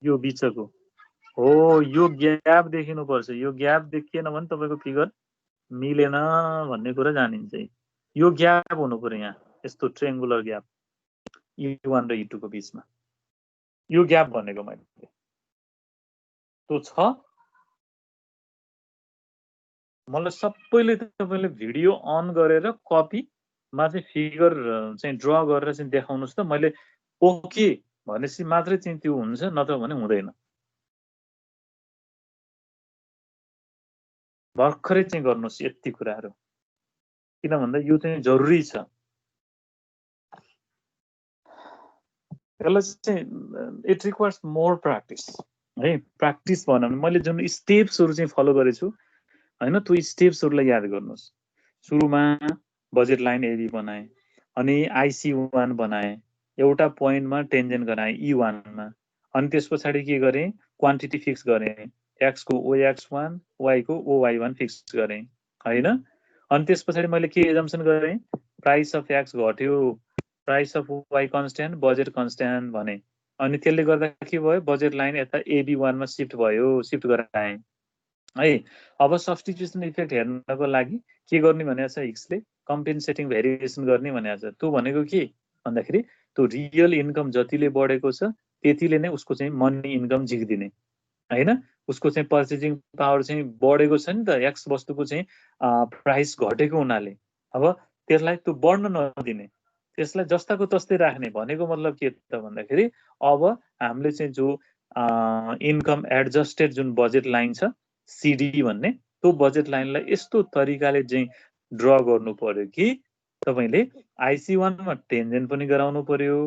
यो बिचको हो यो ग्याप देखिनुपर्छ यो ग्याप देखिएन भने तपाईँको फिगर मिलेन भन्ने कुरा जानिन्छ यो ग्याप हुनु पर्यो यहाँ यस्तो ट्रेङ्गुलर ग्याप E1 र E2 को बिचमा यो ग्याप भनेको मैले त्यो छ मलाई सबैले तपाईले भिडियो अन गरेर कपीमा चाहिँ फिगर चाहिँ ड्र गरेर चाहिँ देखाउनुस् त मैले ओके भनेपछि मात्रै चाहिँ त्यो हुन्छ नत्र भने हुँदैन भर्खरै चाहिँ गर्नुस् यति कुराहरु किन भन्दा यो चाहिँ जरुरी छ यसलाई चाहिँ इट रिक्वायर्स मोर प्र्याक्टिस है प्र्याक्टिस भनौँ मैले जुन स्टेप्सहरु चाहिँ फलो गरेछु हैन त्यो स्टेप्सहरुलाई याद गर्नुस् सुरुमा बजेट लाइन एबी बनाए अनि IC1 बनाए एउटा पोइन्टमा टेन्जेन्ट गराए E1 मा अनि त्यसपछि के गरे क्वान्टिटी फिक्स गरे x को OX1 y को OY1 फिक्स गरे हैन अनि त्यसपछि मैले के एजम्पसन गरे प्राइस अफ x घट्यो price of y constant budget constant भने अनि त्यसले गर्दा के भयो बजेट लाइन यता AB1 मा शिफ्ट भयो शिफ्ट गराए है अब सब्स्टिट्युसन इफेक्ट हेर्नको लागि के गर्ने भनेको छ हिक्सले कम्पेन्सेटिङ भेरिएसन गर्ने भनेको छ त्यो भनेको के भन्दाखेरि त्यो रियल इन्कम जतिले बढेको छ त्यतिले नै उसको चाहिँ मनी इन्कम झिक्दिने हैन उसको चाहिँ पर्चेजिङ पावर चाहिँ बढेको छ नि त एक्स वस्तुको चाहिँ प्राइस घटेको हुनाले अब त्यसलाई त्यो बढ्न नदिने त्यसलाई जस्ताको तस्तै राख्ने भनेको मतलब के त भन्दाखेरि अब हामीले चाहिँ जो इन्कम एडजस्टेड जुन बजेट लाइन छ CD भन्ने त्यो बजेट लाइनलाई यस्तो तरिकाले चाहिँ ड्र गर्नु पर्यो कि तपाईले IC1 मा टेन्जेन्ट पनि गराउनु पर्यो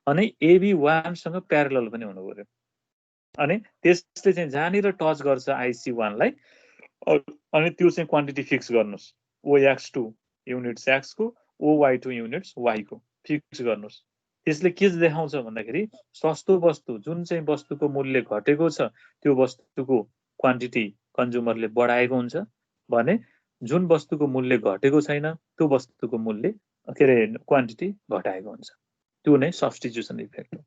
अनि AB1 सँग प्यारलल पनि हुनु पर्यो अनि त्यसले चाहिँ जहाँनिर टच गर्छ IC1 लाई अनि त्यो चाहिँ क्वान्टिटी फिक्स गर्नुस् OX2 युनिट्स x को OY2 युनिट्स y को फिक्स गर्नुस् त्यसले के देखाउँछ भन्दाखेरि सस्तो वस्तु जुन चाहिँ वस्तुको मूल्य घटेको छ त्यो वस्तुको क्वान्टिटी कन्ज्युमरले बढाएको हुन्छ भने जुन वस्तुको मूल्य घटेको छैन त्यो वस्तुको मूल्य के रे क्वान्टिटी घटाएको हुन्छ त्यो नै सब्स्टिट्युसन इफेक्ट हो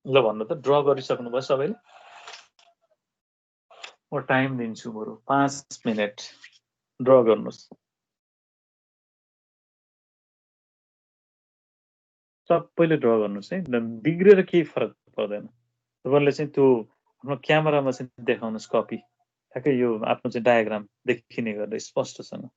ल भन्नु त ड्र गरिसक्नु भयो सबैले म टाइम दिन्छु बरु 5 मिनेट ड्र गर्नुस् सबैले ड्र गर्नुस् है बिग्रेर केही फरक पर्दैन तपाईले चाहिँ त्यो आफ्नो क्यामेरामा चाहिँ देखाउनुस् कपी ठ्याक्कै यो आफ्नो चाहिँ डायग्राम देखिने गरेर स्पष्टसँग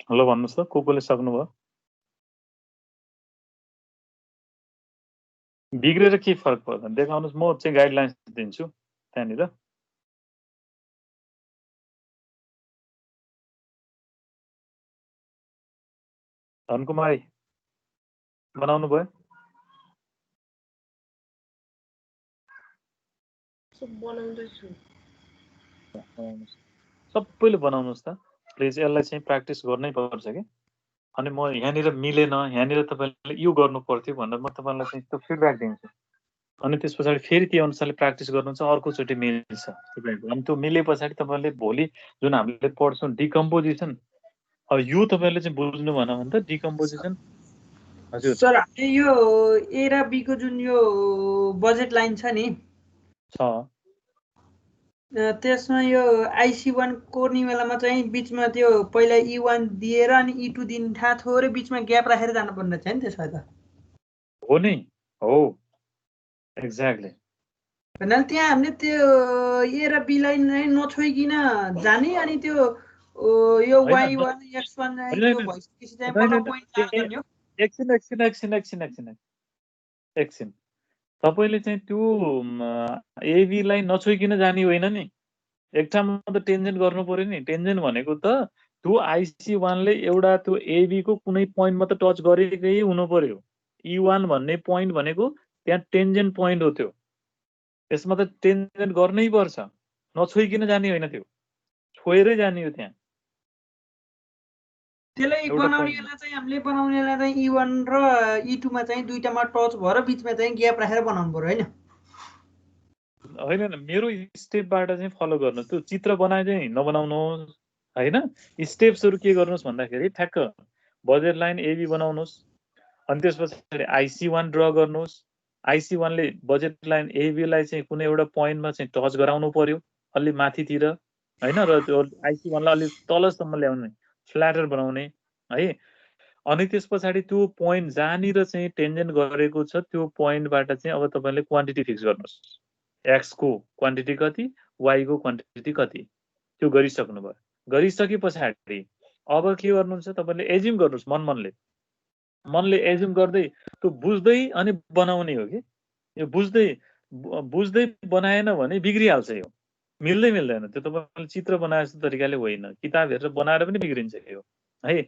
ल भन्नुस् त कोले सक्नुभयो बिग्रेर के फरक पर्दैन देखाउनुस् म चाहिँ गाइडलाइन्स दिन्छु त्यहाँनिर धनकुमारी बनाउनु भयो सबैले बनाउनुस् त प्लिज यसलाई चाहिँ प्र्याक्टिस गर्नै पर्छ के अनि म यहाँनिर मिलेन यहाँनिर तपाईले यो गर्नु पर्थ्यो भनेर म तपाईलाई चाहिँ त्यो फिडब्याक दिन्छु अनि त्यसपछि फेरि त्यो अनुसारले प्र्याक्टिस गर्नुहुन्छ अर्को चोटि मिल्छ तपाईको अनि त्यो मिले पछाडी तपाईले भोलि जुन हामीले पढ्छौं डिकम्पोजिसन अब यो तपाईले चाहिँ बुझ्नु भन भने त डिकम्पोजिसन हजुर सर हामीले यो ए र बी को जुन यो बजेट लाइन छ नि छ त्यसमा यो IC1 कोर्ने बेलामा चाहिँ बीचमा त्यो पहिला E1 दिएर अनि E2 दिन थाहा थोरै बीचमा ग्याप राखेर जानु पर्ने छ नि त्यसमा त हो नि हो एक्ज्याक्टली भन्नाले त्यहाँ हामीले त्यो ए र बी लाई नै नछोइकिन जाने अनि त्यो यो Y1 X1 यो भइसकेपछि चाहिँ बल्ल पोइन्ट लाग्छ नि हो एकछिन तपाईँले चाहिँ त्यो एबीलाई नछोइकिन जाने होइन नि, एक ठाउँमा त टेन्जेन्ट गर्नु पर्यो नि। टेन्जेन्ट भनेको त त्यो IC1ले एउटा त्यो एबी को कुनै पोइन्टमा त टच गरेकै हुनु पर्यो। E1 भन्ने पोइन्ट भनेको त्यहाँ टेन्जेन्ट पोइन्ट हो, त्यो त्यसमा त टेन्जेन्ट गर्नै पर्छ, नछोइकिन जाने होइन, त्यो छोएरै जाने हो त्यहाँ। त्यसलाई एउटा बनाउनेलाई चाहिँ हामीले बनाउनेलाई चाहिँ E1 र E2 मा चाहिँ दुईटामा टच भएर बिचमा चाहिँ ग्याप राखेर बनाउनु पर्यो हैन। होइन, मेरो स्टेपबाट चाहिँ फलो गर्नु, त्यो चित्र बनाए चाहिँ नबनाउनुहोस् हैन। स्टेप्सहरू के गर्नुहोस् भन्दाखेरि ठ्याक्क बजेट लाइन एबी बनाउनुहोस्, अनि त्यस पछाडि IC1 ड्र गर्नुहोस्। IC1 ले बजेट लाइन एबीलाई चाहिँ कुनै एउटा पोइन्टमा चाहिँ टच गराउनु पर्यो अलि माथितिर हैन, र त्यो IC1 लाई अलि तलसम्म ल्याउने, फ्ल्याटर बनाउने है। अनि त्यस पछाडि त्यो पोइन्ट जहाँनिर चाहिँ टेन्जेन्ट गरेको छ त्यो पोइन्टबाट चाहिँ अब तपाईँले क्वान्टिटी फिक्स गर्नुहोस्। एक्स को क्वान्टिटी कति, वाई को क्वान्टिटी कति, त्यो गरिसक्नु भयो। गरिसके पछाडि अब के गर्नुहुन्छ तपाईँले एज्युम गर्नुहोस्, मनले एज्युम गर्दै त्यो बुझ्दै अनि बनाउने हो कि। यो बुझ्दै बनाएन भने बिग्रिहाल्छ, यो मिल्दैन। त्यो तपाईँले चित्र बनाए जस्तो तरिकाले होइन, किताब हेरेर बनाएर पनि बिग्रिन्छ यो है।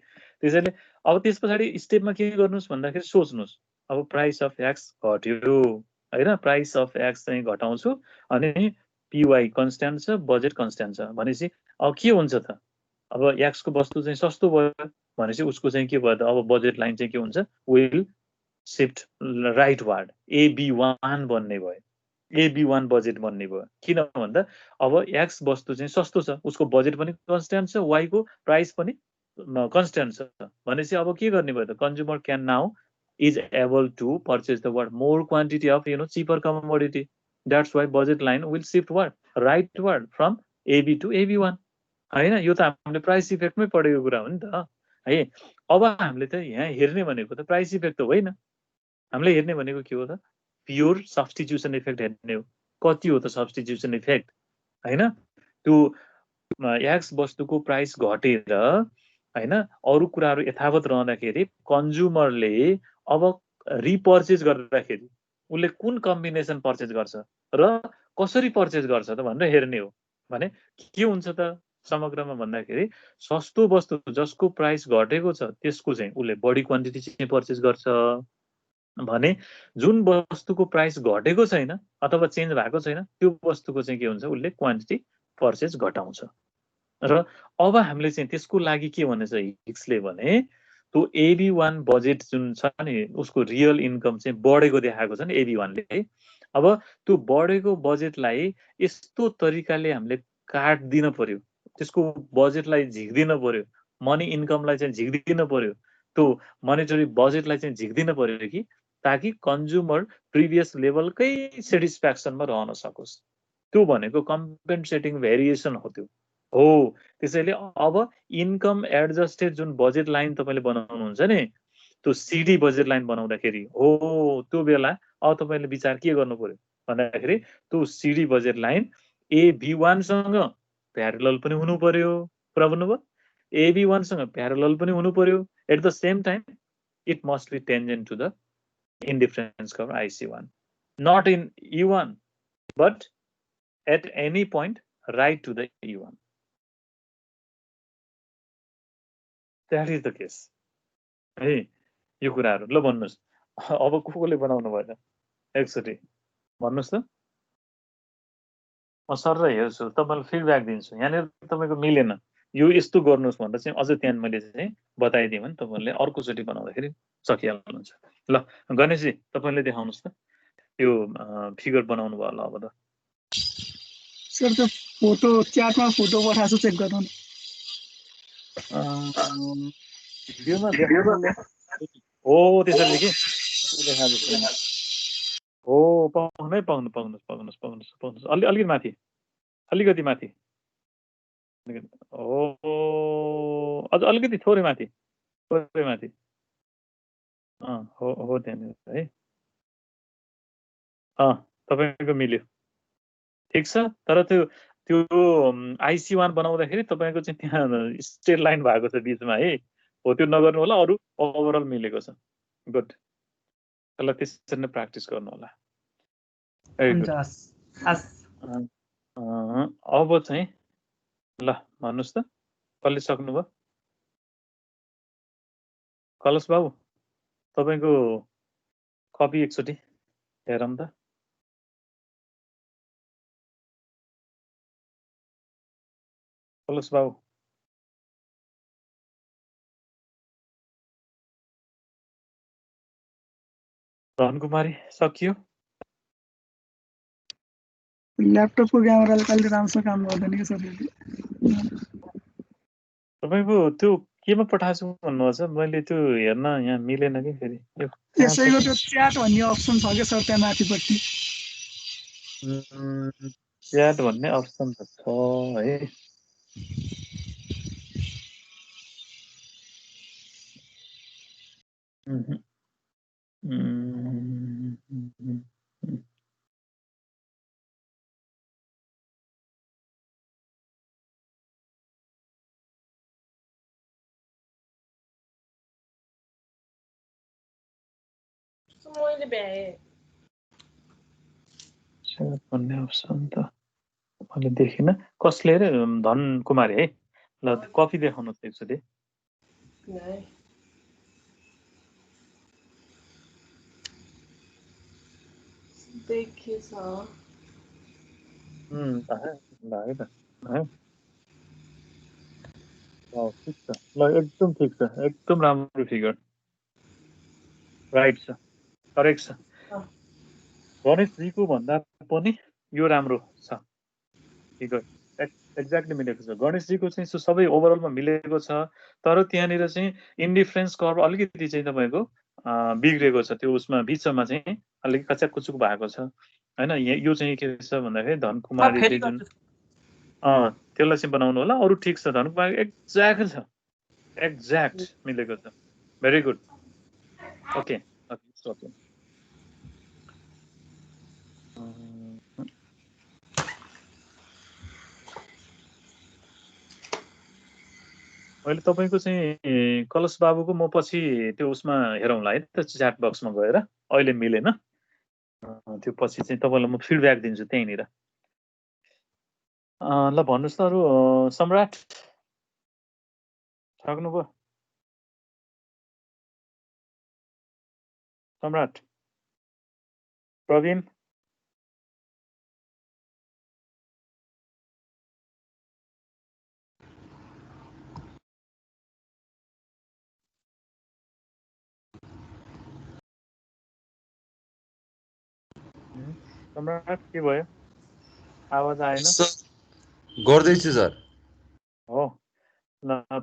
त्यसैले अब त्यस पछाडि स्टेपमा के गर्नुहोस् भन्दाखेरि सोच्नुहोस्, अब प्राइस अफ एक्स घट्यो हैन, प्राइस अफ एक्स चाहिँ घटाउँछु अनि पीवाई कन्स्ट्यान्ट छ, बजेट कन्स्ट्यान्ट छ भनेपछि अब के हुन्छ त, अब एक्स को वस्तु चाहिँ सस्तो भयो भनेपछि उसको चाहिँ के भयो त, अब बजेट लाइन चाहिँ के हुन्छ, will shift right ward, AB1 बन्ने भयो, AB1 बजेट बन्ने भयो। किन भन्दा अब एक्स वस्तु चाहिँ सस्तो छ, उसको बजेट पनि कन्स्ट्यान्ट छ, वाई को प्राइस पनि कन्स्ट्यान्ट छ भनेपछि अब के गर्ने भयो त, consumer can now is able to purchase the what more quantity of cheaper commodity. That's why budget line will shift what rightward from AB to AB1 हैन। यो त हामीले प्राइस इफेक्टमै पढेको कुरा हो नि त है। अब हामीले त यहाँ हेर्ने भनेको त प्राइस इफेक्ट त होइन, हामीले हेर्ने भनेको के हो त, प्योर सब्स्टिट्युसन इफेक्ट हेर्ने हो। कति हो त सब्स्टिट्युसन इफेक्ट हैन, त्यो एक्स वस्तुको प्राइस घटेर हैन अरु कुराहरू यथावत रहँदाखेरि कन्ज्युमरले अब रिपर्चेज गर्दाखेरि उसले कुन कम्बिनेसन पर्चेज गर्छ र कसरी पर्चेज गर्छ त भनेर हेर्ने हो। भने के हुन्छ त समग्रमा भन्दाखेरि सस्तो वस्तु जसको प्राइस घटेको छ त्यसको चाहिँ उसले बढी क्वान्टिटी चाहिँ पर्चेज गर्छ भने जुन वस्तुको प्राइस घटेको छैन अथवा चेन्ज भएको छैन त्यो वस्तुको चाहिँ के हुन्छ, उसले क्वान्टिटी पर्चेज घटाउँछ। र अब हामीले चाहिँ त्यसको लागि के भनेछ हिक्सले भने त्यो AB1 बजेट जुन छ नि उसको रियल इन्कम चाहिँ बढेको देखाएको छ नि AB1 ले है। अब त्यो बढेको बजेटलाई यस्तो तरिकाले हामीले काट दिन पर्यो, त्यसको बजेटलाई झिक्दिन पर्यो, मनी इन्कमलाई चाहिँ झिक्दिन पर्यो, त्यो मनिटरी बजेटलाई चाहिँ झिक्दिन पर्यो कि ताकि कन्ज्युमर प्रिभियस लेभलकै सेटिस्फ्याक्सनमा रहन सकोस्। त्यो भनेको कम्पेन्सेटिङ भेरिएसन हो त्यो हो। त्यसैले अब इन्कम एडजस्टेड जुन बजेट लाइन तपाईले बनाउनुहुन्छ नि त्यो सिडी बजेट लाइन बनाउँदाखेरि हो त्यो बेला अब तपाईले विचार के गर्नु पर्यो भन्दाखेरि त्यो सिडी बजेट लाइन AB1 सँग प्यारलल पनि हुनु पर्यो, पुरा बुझ्नुभयो, AB1 सँग प्यारलल पनि हुनु पर्यो। At the same time it must be tangent to the indifference curve IC1, not in E1 but at any point right to the E1. That is the case है। यो कुराहरु ल भन्नुस् अब कोले बनाउनु भयो एकचोटी भन्नुस् त, म सर हेर्छु तपाईलाई फिडब्याक दिन्छु। यहाँनिर तपाईको मिलेन यो यस्तो गर्नुस् भनेर चाहिँ अझ त्यहाँ मैले चाहिँ बताइदिएँ भने तपाईहरुले अर्कोचोटी बनाउँदाखेरि सकिहाल्नुहुन्छ। ल गणेश जी तपाईले देखाउनुस् त यो फिगर बनाउनु भयो ल। अब त सर त्यो फोटो च्याटमा फोटो पठाएको चेक गर्नु न। भिडियोमा देखाउनु हो त्यसैले के देखा जस्तो हो पाउनुस् अलिकति माथि, अलिकति माथि हो, अझ अलिकति थोरै माथि हो त्यहाँनिर है। तपाईको मिल्यो ठिक छ। तर त्यो IC1 बनाउँदाखेरि तपाईको चाहिँ त्यहाँ स्ट्रेट लाइन भएको छ बीचमा है, हो त्यो नगर्नु होला, अरु ओभरअल मिलेको छ। गुड ल त्यसरी नै प्र्याक्टिस गर्नु होला भेरी हुन्छ गुड हस् हस् अब चाहिँ ल भन्नुहोस् त कसले सक्नुभयो कलश बाबु तपाईको कपी एकचोटि हेरौँ त कलश बाबु धनकुमारी सकियो ल्यापटपको क्यामेराले कहिले राम्रोसँग काम गर्दैन कि सर तपाईको त्यो केमा पठाएको छु भन्नुहोस् मैले त्यो हेर्न यहाँ मिलेन कि फेरि त्यसैको त्यो च्याट भन्ने अप्सन छ क्या सर त्यहाँ माथिपट्टि च्याट भन्ने अप्सन त छ है मैले भ्याएँ च्याट भन्ने अप्सन त मैले देखिनँ कसले अरे धनकुमारी है ल कपी देखाउनु त एकचोटि देखेछ लाग्यो त ठिक छ ल एकदम ठिक छ एकदम राम्रो फिगर राइट छ करेक्ट छ गणेशजीको भन्दा पनि यो राम्रो छ फिगर एक्ज्याक्टली मिलेको छ गणेशजीको चाहिँ सबै ओभरअलमा मिलेको छ तर त्यहाँनिर चाहिँ इन्डिफरेन्स कर्भ अलिकति चाहिँ तपाईँको बिग्रेको छ त्यो उसमा बिचमा चाहिँ अलिकति कच्याक कुचुक भएको छ हैन यो चाहिँ के छ भन्दाखेरि धनकुमारीले जुन त्यसलाई चाहिँ बनाउनु होला अरु ठिक छ धनकुमारी एक्ज्याक्ट छ एक्ज्याक्ट मिलेको छ भेरी गुड ओके ओके अहिले तपाईको चाहिँ कलश बाबुको म पछि त्यो उसमा हेरौँला है त च्याट बक्समा गएर अहिले मिलेन त्यो पछि चाहिँ तपाईलाई म फिडब्याक दिन्छु त्यहीँनिर ल भन्नुस् त अरु सम्राट सक्नुभयो सम्राट प्रवीण सम्राट के भयो आवाज आएन गर्दैछु सर हो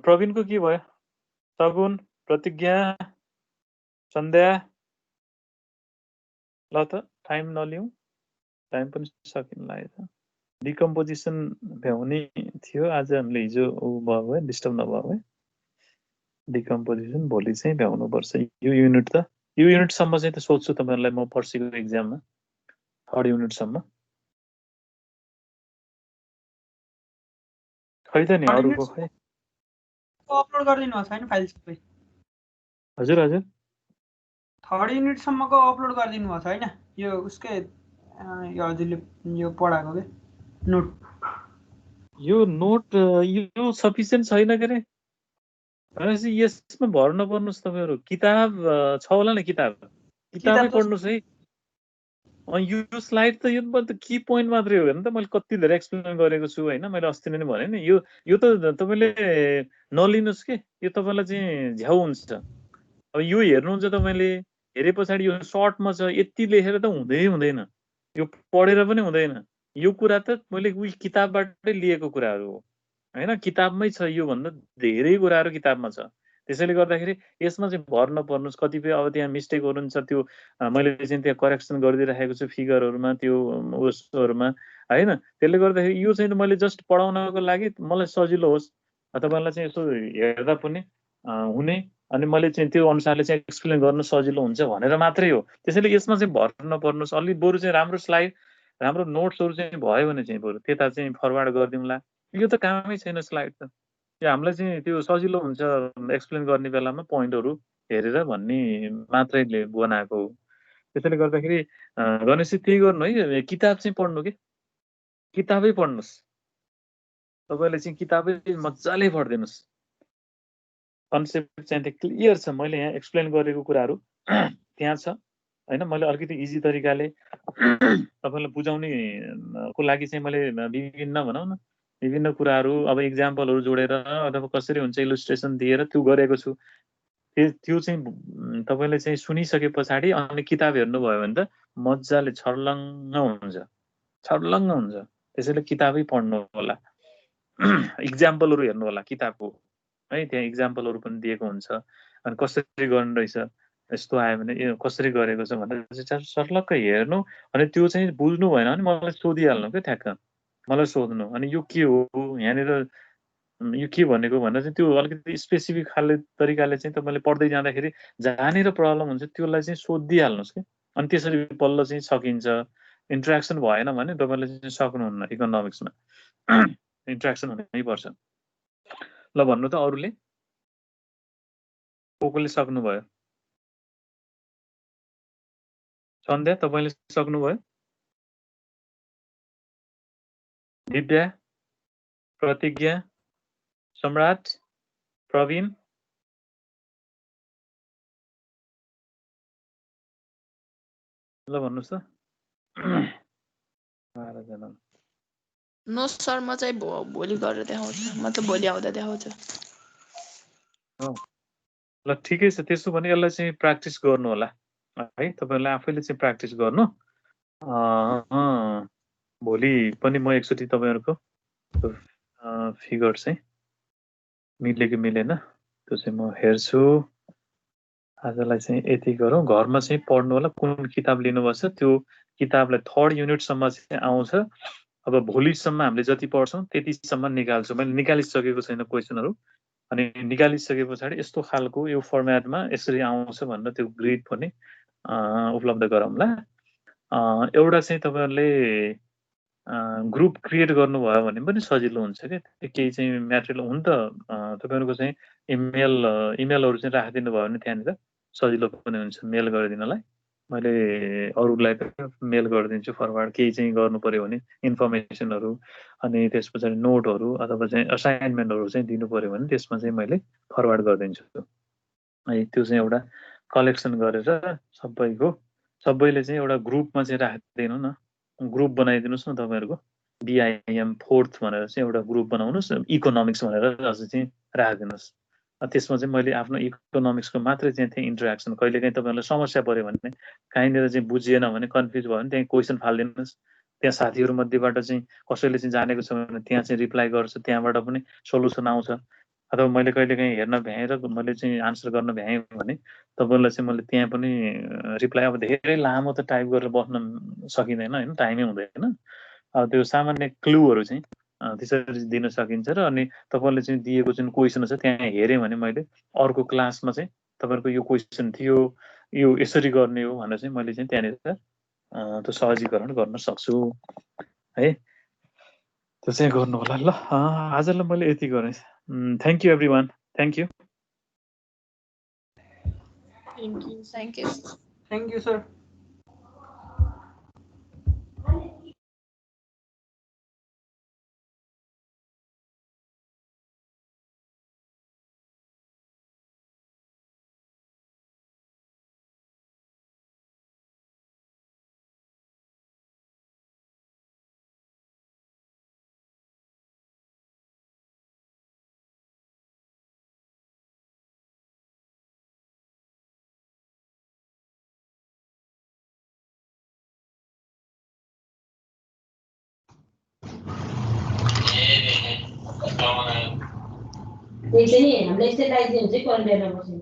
प्रवीणको के भयो सगुन प्रतिज्ञा सन्ध्या ल त टाइम नलिउँ टाइम पनि सकिन लाग्यो डिकम्पोजिसन भ्याउने थियो आज हामीले हिजो भयो है डिस्टर्ब नभयो है डिकम्पोजिसन भोलि चाहिँ भ्याउनु पर्छ यो युनिट सम्म चाहिँ त सोध्छु तपाईहरुलाई म पर्सिको एक्जाममा थर्ड युनिट सम्म खै त नि अरुको खै अपलोड गरिदिनु भएको छैन फाइल सबै हजुर हजुर थर्ड युनिट सम्मको अपलोड गरिदिनु भएको छैन यो उसकै यो हजुरले यो पढाएको के नोट यो सफिसिएन्ट छैन के रे भनेपछि यसमा भर नपर्नुस् तपाईहरु किताब छ होला नि किताबै पढ्नुस् है यो स्लाइड त यो त की पोइन्ट मात्रै हो हेर्नु त मैले कति धेरै एक्सप्लेन गरेको छु हैन मैले अस्ति नै भने नि यो त तपाईले नलिनुस् के यो तपाईलाई चाहिँ झ्याउ हुन्छ अब यो हेर्नुहुन्छ तपाईले हेरे पछाडी यो सर्टमा छ यति लेखेर त हुँदैन यो पढेर पनि हुँदैन यो कुरा त मैले उही किताबबाटै लिएको कुराहरु हो हैन किताबमै छ यो भन्दा धेरै कुराहरु किताबमा छ त्यसैले गर्दाखेरि यसमा चाहिँ भर नपर्नुस् कतिपय अब त्यहाँ मिस्टेक हुन्छ त्यो मैले चाहिँ त्यहाँ करेक्सन गरिदिराखेको छु फिगरहरुमा त्यो उसहरुमा हैन त्यसले गर्दाखेरि यो चाहिँ मैले जस्ट पढाउनको लागि मलाई सजिलो होस् तपाईहरुलाई चाहिँ यसो हेर्दा पनि हुने अनि मैले चाहिँ त्यो अनुसारले चाहिँ एक्सप्लेन गर्न सजिलो हुन्छ भनेर मात्रै हो त्यसैले यसमा चाहिँ भर नपर्नुस् अलि बरु चाहिँ राम्रो स्लाइड राम्रो नोट्सहरु चाहिँ भयो भने चाहिँ बरु त्यता चाहिँ फरवर्ड गर्दिउँला यो त कामै छैन स्लाइड त यो हामीलाई चाहिँ त्यो सजिलो हुन्छ एक्सप्लेन गर्ने बेलामा पोइन्टहरु हेरेर भन्ने मात्रैले बनाएको हो। त्यसैले गर्दाखेरि गणेशजी त्यही गर्नु है, किताब चाहिँ पढ्नु के, किताबै पढ्नुहोस्। तपाईँले चाहिँ किताबै मजाले पढिदिनुहोस्। कन्सेप्ट चाहिँ क्लियर छ, मैले यहाँ एक्सप्लेन गरेको कुराहरू त्यहाँ छ होइन। मैले अलिकति इजी तरिकाले तपाईँलाई बुझाउने को लागि चाहिँ मैले विभिन्न भनौँ न विभिन्न कुराहरू अब इक्जाम्पलहरू जोडेर अथवा कसरी हुन्छ इलुस्ट्रेसन दिएर त्यो गरेको छु। त्यो चाहिँ तपाईँले चाहिँ सुनिसके पछाडि अनि किताब हेर्नुभयो भने त मजाले छर्लङ्ग हुन्छ, छर्लङ्ग हुन्छ। त्यसैले किताबै पढ्नु होला, इक्जाम्पलहरू हेर्नु होला किताबको है, त्यहाँ इक्जाम्पलहरू पनि दिएको हुन्छ। अनि कसरी गर्नु रहेछ, यस्तो आयो भने कसरी गरेको छ भनेर चाहिँ सर्लक्क हेर्नु। अनि त्यो चाहिँ बुझ्नु भएन भने मलाई सोधिहाल्नु क्या, ठ्याक्क मलाई सोध्नु। अनि यो के हो यहाँनिर, यो के भनेको भनेर चाहिँ त्यो अलिकति स्पेसिफिक खाले तरिकाले चाहिँ तपाईँले पढ्दै जाँदाखेरि जहाँनिर प्रब्लम हुन्छ त्यसलाई चाहिँ सोधिहाल्नुहोस् कि। अनि त्यसरी बल्ल चाहिँ सकिन्छ। इन्ट्रेक्सन भएन भने तपाईँले चाहिँ सक्नुहुन्न इकोनोमिक्समा, इन्ट्रेक्सन हुनैपर्छ। ल भन्नु त अरूले कोले सक्नुभयो? सन्ध्या तपाईँले सक्नुभयो? दिव्या, प्रतिज्ञा, सम्राट, प्रवीण, ल भन्नुहोस् त। 12 जना। नो सर, म चाहिँ भोलि गरेर देखाउँछु, म त भोलि आउँदा देखाउँछु। ल ठिकै छ, त्यसो भने यसलाई चाहिँ प्र्याक्टिस गर्नु होला है, तपाईँलाई आफैले चाहिँ प्र्याक्टिस गर्नु। भोलि पनि म एकचोटि तपाईँहरूको फिगर चाहिँ मिल्यो कि मिलेन त्यो चाहिँ म हेर्छु। आजलाई चाहिँ यति गरौँ। घरमा चाहिँ पढ्नु होला, कुन किताब लिनुपर्छ त्यो किताबलाई 3rd युनिटसम्म चाहिँ आउँछ। अब भोलिसम्म हामीले जति पढ्छौँ त्यतिसम्म निकाल्छु। मैले निकालिसकेको छैन क्वेसनहरू, अनि निकालिसके पछाडि यस्तो खालको यो फर्मेटमा यसरी आउँछ भनेर त्यो ग्रिड पनि उपलब्ध गरौँला। एउटा चाहिँ तपाईँहरूले ग्रुप क्रिएट गर्नुभयो भने पनि सजिलो हुन्छ क्या। केही चाहिँ म्याटेरियल हुन त तपाईँहरूको चाहिँ इमेलहरू चाहिँ राखिदिनु भयो भने त्यहाँनिर सजिलो पनि हुन्छ मेल गरिदिनलाई। मैले अरूलाई मेल गरिदिन्छु फरवार्ड, केही चाहिँ गर्नु पर्यो भने इन्फर्मेसनहरू, अनि त्यस पछाडि नोटहरू अथवा चाहिँ असाइनमेन्टहरू चाहिँ दिनु पर्यो भने त्यसमा चाहिँ मैले फरवार्ड गरिदिन्छु है। त्यो चाहिँ एउटा कलेक्सन गरेर सबैले चाहिँ एउटा ग्रुपमा चाहिँ राखिदिनु न, ग्रुप बनाइदिनुहोस् न तपाईँहरूको। BIM 4th भनेर चाहिँ एउटा ग्रुप बनाउनुहोस्, इकोनोमिक्स भनेर अझै चाहिँ राखिदिनुहोस्। त्यसमा चाहिँ मैले आफ्नो इकोनोमिक्सको मात्रै चाहिँ त्यहाँ इन्टरेक्सन, कहिलेकाहीँ तपाईँहरूलाई समस्या पऱ्यो भने कहीँनिर चाहिँ बुझिएन भने कन्फ्युज भयो भने त्यहाँ क्वेसन फालिदिनुहोस्। त्यहाँ साथीहरू मध्येबाट चाहिँ कसैले चाहिँ जानेको छ भने त्यहाँ चाहिँ रिप्लाई गर्छ, त्यहाँबाट पनि सोल्युसन आउँछ। अथवा मैले कहिलेकाहीँ हेर्न भ्याएर मैले चाहिँ आन्सर गर्न भ्याएँ भने तपाईँलाई चाहिँ मैले त्यहाँ पनि रिप्लाई, अब धेरै लामो त टाइप गरेर बस्न सकिँदैन होइन, टाइमै हुँदैन। अब त्यो सामान्य क्लुहरू चाहिँ त्यसरी दिन सकिन्छ। र अनि तपाईँले चाहिँ दिएको जुन क्वेसन छ त्यहाँ हेरेँ भने मैले अर्को क्लासमा चाहिँ तपाईँहरूको यो क्वेसन थियो, यो यसरी गर्ने हो भनेर चाहिँ मैले चाहिँ त्यहाँनिर त्यो सहजीकरण गर्न सक्छु है। त्यो चाहिँ गर्नु होला। ल आजलाई मैले यति गरेँ। Thank you every one, thank you. Thank you sir. हामीले यस्तै लगाइदियो भने चाहिँ क्वारेन्टाइनमा बस्नु।